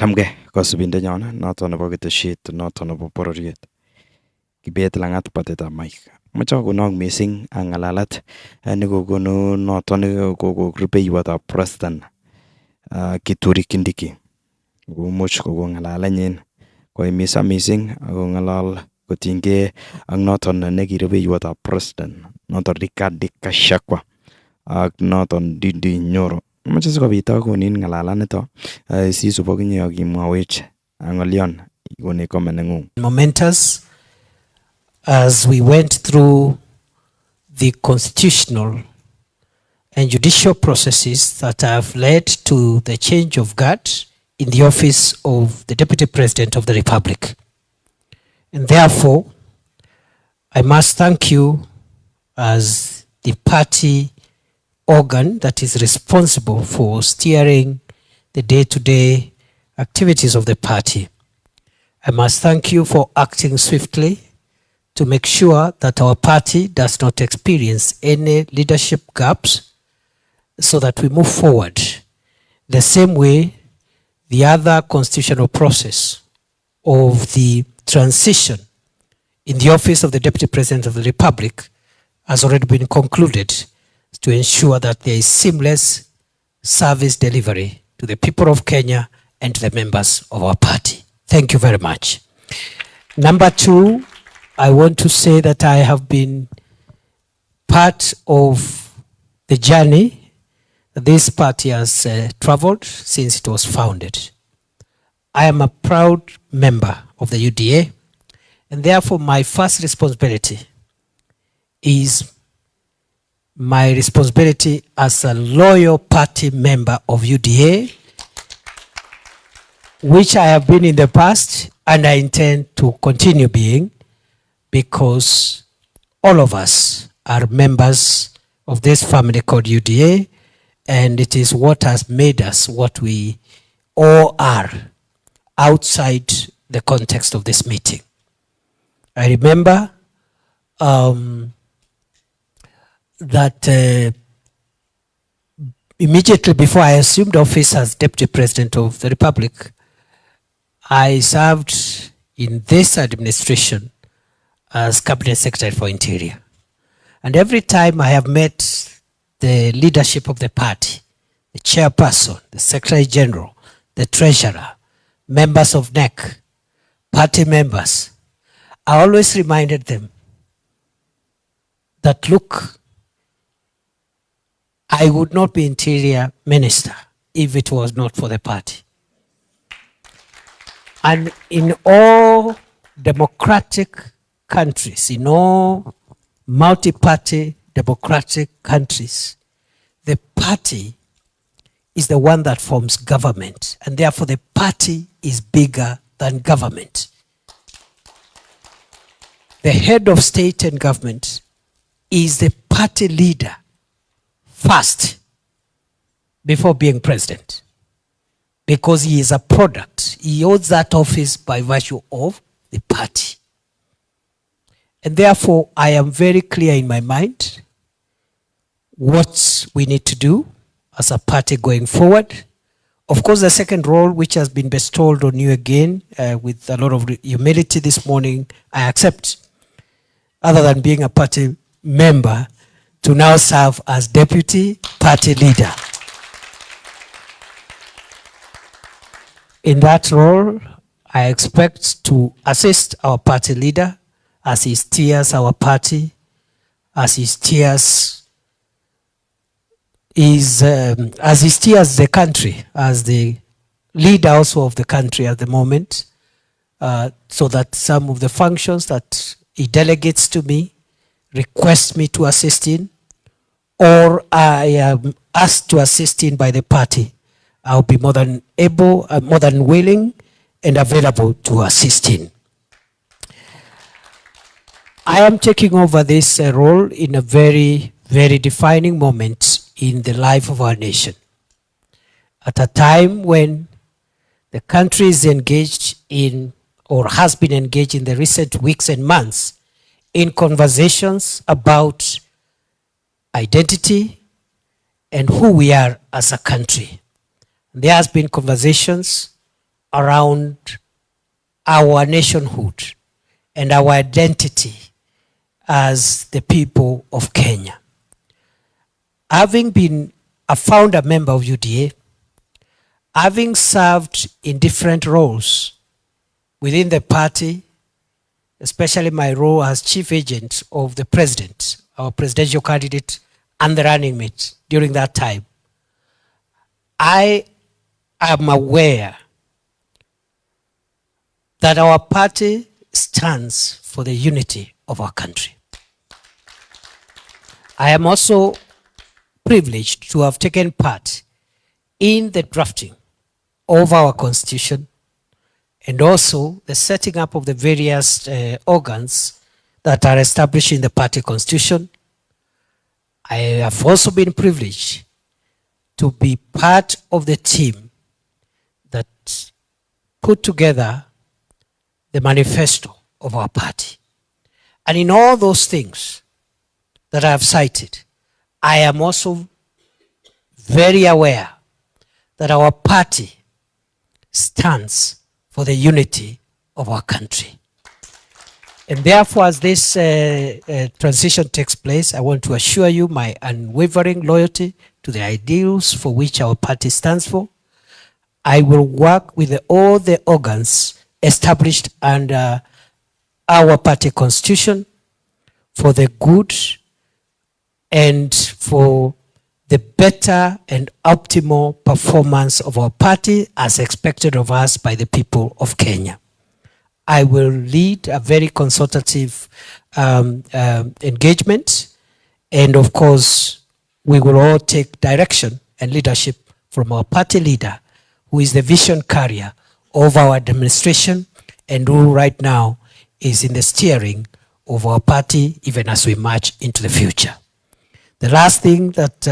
Chamge kosubindenyon noton nebo ketesiet noton nebo bororiet Kibet Langat batetab Mike. Moche konok missing ng'alalet nekokonu noton rubeiwotab president Kituri Kindiki. Komuch kokon ng'alalenyin koimisa missing ako ng'alal kotinygei ak noton nekirubeiwotab president noton Gachagua ak noton Ndindi Nyoro. Moche sikobit akonin ng'alalanito sisub akinye akimwawech ng'olyon ikoni comment neng'ung. Momentous as we went through the constitutional and judicial processes that have led to the change of guard in the office of the Deputy President of the Republic. And therefore, I must thank you as the party organ that is responsible for steering the day-to-day activities of the party. I must thank you for acting swiftly to make sure that our party does not experience any leadership gaps so that we move forward the same way the other constitutional process of the transition in the office of the Deputy President of the Republic has already been concluded to ensure that there is seamless service delivery to the people of Kenya and to the members of our party. Thank you very much. Number two, I want to say that I have been part of the journey that this party has traveled since it was founded. I am a proud member of the UDA, and therefore my first responsibility is my responsibility as a loyal party member of UDA, which I have been in the past and I intend to continue being, because all of us are members of this family called UDA, and it is what has made us what we all are outside the context of this meeting. I remember that immediately before I assumed office as Deputy President of the Republic, I served in this administration as Cabinet Secretary for Interior. And every time I have met the leadership of the party, the chairperson, the Secretary General, the Treasurer, members of NEC, party members, I always reminded them that, look, I would not be Interior Minister if it was not for the party. And in all democratic countries, in all multi-party democratic countries, the party is the one that forms government, and therefore the party is bigger than government. The head of state and government is the party leader first before being president, because he is a product. He holds that office by virtue of the party. And therefore, I am very clear in my mind what we need to do as a party going forward. Of course, the second role, which has been bestowed on you again with a lot of humility this morning, I accept, other than being a party member, to now serve as deputy party leader. In that role, I expect to assist our party leader as he steers our party, as he steers the country, as the leader also of the country at the moment, so that some of the functions that he delegates to me, requests me to assist in, or I am asked to assist in by the party, I'll be more than able, more than willing and available to assist in. I am taking over this role in a very, very defining moment in the life of our nation. At a time when the country is engaged in, or has been engaged in the recent weeks and months, in conversations about identity and who we are as a country. There has been conversations around our nationhood and our identity as the people of Kenya. Having been a founder member of UDA, having served in different roles within the party, especially my role as chief agent of the president, our presidential candidate, and the running mate during that time, I am aware that our party stands for the unity of our country. I am also privileged to have taken part in the drafting of our constitution and also the setting up of the various organs that are established in the party constitution. I have also been privileged to be part of the team that put together the manifesto of our party. And in all those things that I have cited, I am also very aware that our party stands for the unity of our country. And therefore, as this transition takes place, I want to assure you my unwavering loyalty to the ideals for which our party stands for. I will work with all the organs established under our party constitution for the good and for the better and optimal performance of our party as expected of us by the people of Kenya. I will lead a very consultative engagement, and of course, we will all take direction and leadership from our party leader, who is the vision carrier of our administration and who right now is in the steering of our party even as we march into the future. The last thing that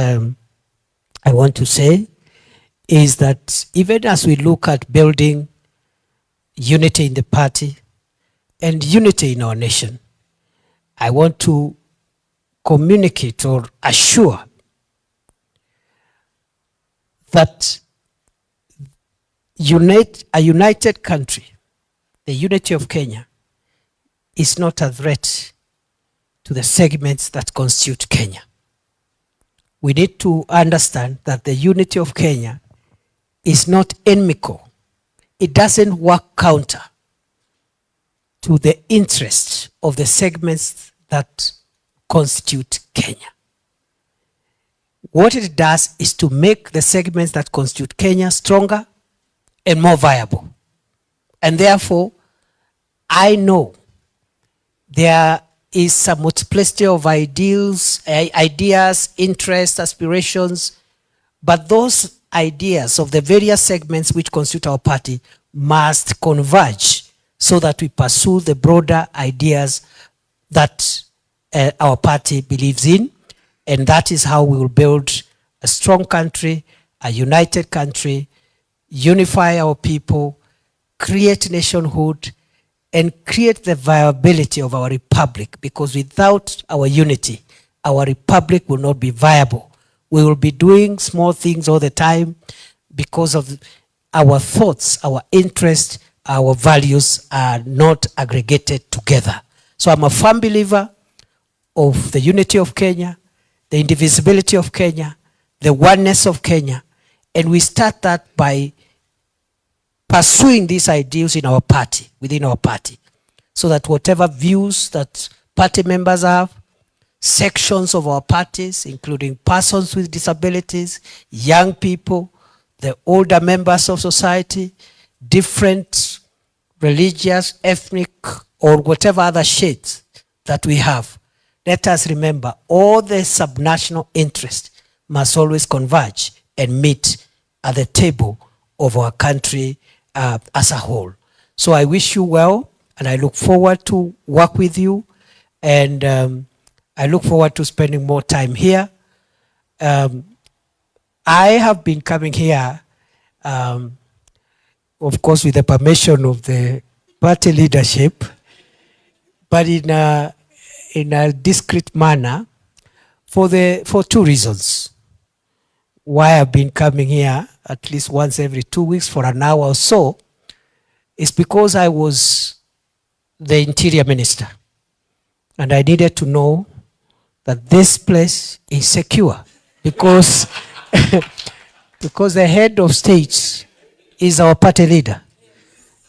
I want to say is that even as we look at building unity in the party and unity in our nation, I want to communicate or assure that a united country, the unity of Kenya, is not a threat to the segments that constitute Kenya. We need to understand that the unity of Kenya is not inimical. It doesn't work counter to the interests of the segments that constitute Kenya. What it does is to make the segments that constitute Kenya stronger and more viable. And therefore, I know there is some multiplicity of ideas, interests, aspirations, but those ideas of the various segments which constitute our party must converge so that we pursue the broader ideas that our party believes in, and that is how we will build a strong country, a united country, unify our people, create nationhood, and create the viability of our republic, because without our unity, our republic will not be viable. We will be doing small things all the time because of our thoughts, our interests, our values are not aggregated together. So I'm a firm believer of the unity of Kenya, the indivisibility of Kenya, the oneness of Kenya, and we start that by pursuing these ideals in our party, within our party, so that whatever views that party members have, sections of our parties, including persons with disabilities, young people, the older members of society, different religious, ethnic, or whatever other shades that we have, let us remember all the subnational interests must always converge and meet at the table of our country as a whole. So I wish you well, and I look forward to work with you, and I look forward to spending more time here. I have been coming here, of course, with the permission of the party leadership, but in a discreet manner for two reasons. Why I've been coming here at least once every 2 weeks for an hour or so is because I was the interior minister and I needed to know that this place is secure because because the head of state is our party leader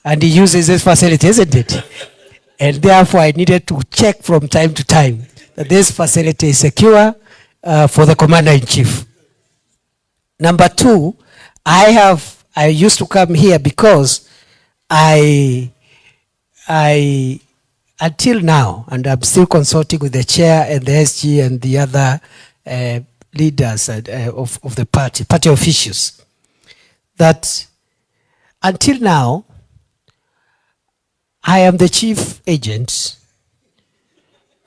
and he uses this facility, isn't it? And therefore I needed to check from time to time that this facility is secure for the commander-in-chief. Number two, I used to come here because I until now, and I'm still consulting with the chair and the SG and the other leaders of the party officials, that until now, I am the chief agent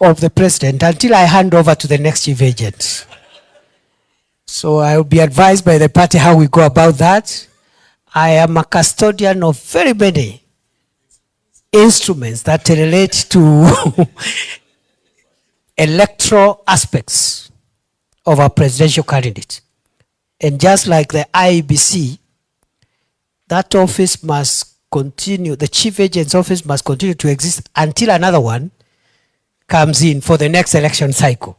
of the president until I hand over to the next chief agent. So I will be advised by the party how we go about that. I am a custodian of very many instruments that relate to electoral aspects of our presidential candidate. And just like the IEBC, that office must continue, the chief agent's office must continue to exist until another one comes in for the next election cycle.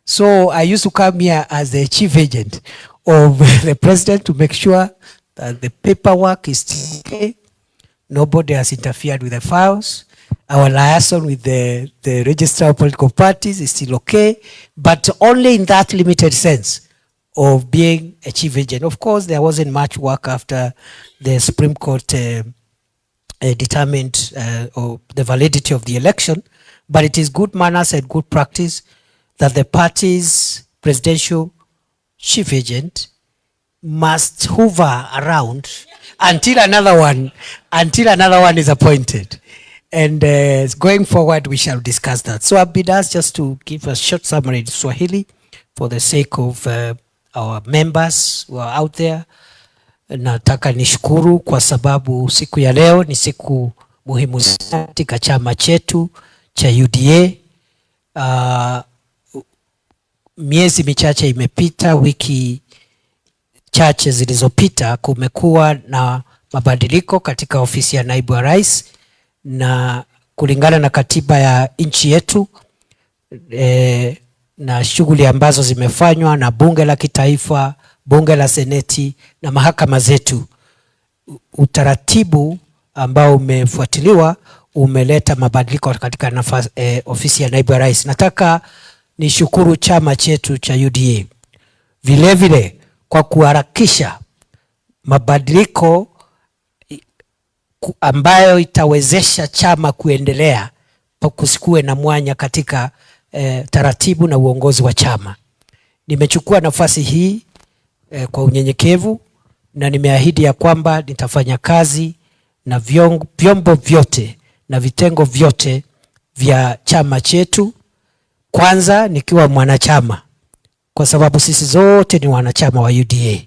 So I used to come here as the chief agent of the president to make sure that the paperwork is still okay. Nobody has interfered with the files. Our liaison with the registrar of political parties is still okay, but only in that limited sense of being a chief agent. Of course, there wasn't much work after the Supreme Court determined or the validity of the election, but it is good manners and good practice that the party's presidential chief agent must hover around until another one is appointed. And going forward, we shall discuss that. So I've been asked just to give a short summary in Swahili for the sake of our members who are out there. Nataka nishukuru kwa sababu siku ya leo ni siku muhimu katika chama chetu cha UDA. Miezi michache imepita, wiki chache zilizopita kumekuwa na mabadiliko katika ofisi ya naibu wa rais, na kulingana na katiba ya nchi yetu na shughuli ambazo zimefanywa na bunge la kitaifa, bunge la seneti na mahakama zetu, utaratibu ambao umefuatiliwa umeleta mabadiliko katika ofisi ya naibu wa rais. Nataka nishukuru chama chetu cha UDA vile vile kwa kuharakisha mabadiliko ambayo itawezesha chama kuendelea, kusikuwe na mwanya katika taratibu na uongozi wa chama. Nimechukua nafasi hii kwa unyenyekevu na nimeahidi ya kwamba nitafanya kazi na vyombo vyote na vitengo vyote vya chama chetu, kwanza nikiwa mwanachama, kwa sababu sisi zote ni wanachama wa UDA,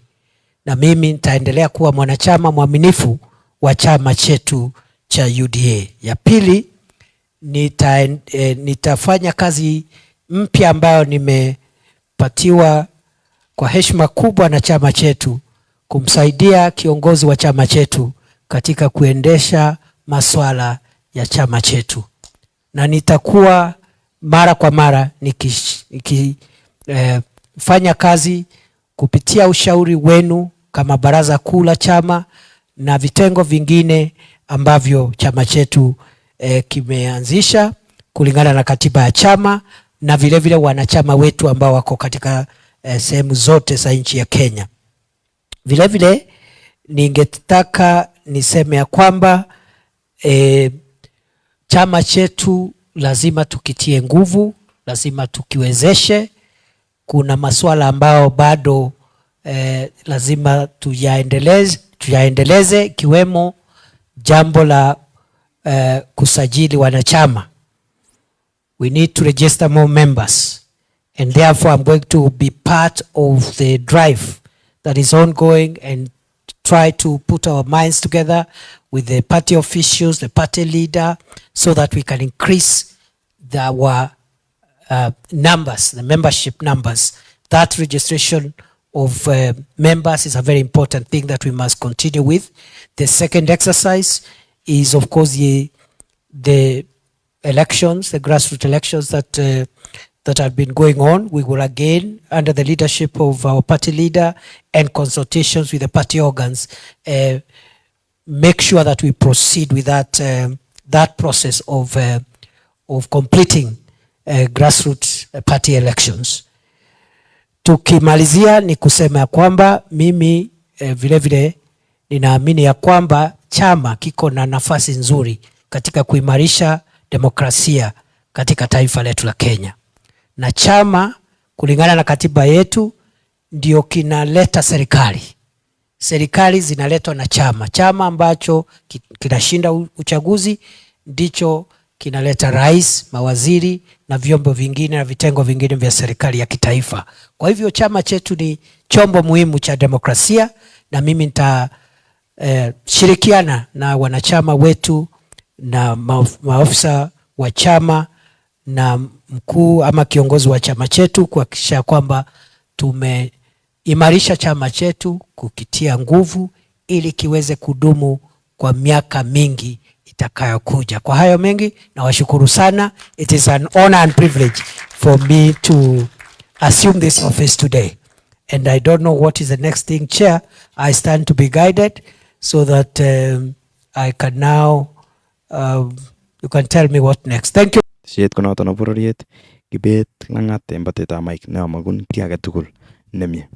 na mimi nitaendelea kuwa mwanachama mwaminifu wa chama chetu cha UDA. Ya pili, nitafanya kazi mpya ambayo nimepatiwa kwa heshima kubwa na chama chetu, kumsaidia kiongozi wa chama chetu katika kuendesha masuala ya chama chetu, na nitakuwa mara kwa mara nikifanya kazi kupitia ushauri wenu kama baraza kuu la chama na vitengo vingine ambavyo chama chetu kimeanzisha kulingana na katiba ya chama, na vile vile wanachama wetu ambao wako katika sehemu zote za nchi ya Kenya. Vile vile ningetaka niseme ya kwamba chama chetu lazima tukitie nguvu, lazima tukiwezeshe. Kuna masuala ambao bado lazima tuyaendeleze ikiwemo jambo la kusajili wanachama. We need to register more members, and therefore I'm going to be part of the drive that is ongoing and try to put our minds together with the party officials, the party leader, so that we can increase our numbers, the membership numbers. That registration of members is a very important thing that we must continue with. The second exercise is of course the elections, the grassroots elections that have been going on. We will again, under the leadership of our party leader and consultations with the party organs, make sure that we proceed with that process of completing grassroots party elections. Tukimalizia ni kusema ya kwamba mimi vile vile ninaamini ya kwamba chama kiko na nafasi nzuri katika kuimarisha demokrasia katika taifa letu la Kenya. Na chama kulingana na katiba yetu ndio kinaleta serikali. Serikali zinaletwa na chama. Chama ambacho kinashinda uchaguzi ndicho kinaleta rais, mawaziri na vyombo vingine na vitengo vingine vya serikali ya kitaifa. Kwa hivyo chama chetu ni chombo muhimu cha demokrasia, na mimi nitashirikiana na wanachama wetu na maafisa wa chama na mkuu ama kiongozi wa chama chetu kuhakikisha kwamba tumeimarisha chama chetu, kukitia nguvu ili kiweze kudumu kwa miaka mingi itakayokuja. Kwa hayo mengi nawashukuru sana. It is an honor and privilege for me to assume this office today. And I don't know what is the next thing, Chair. I stand to be guided so that I can now, you can tell me what next. Thank you. Siet ko noton Bororiet, kibet langat en batetab Mike ne amagun ki age tugul nemie.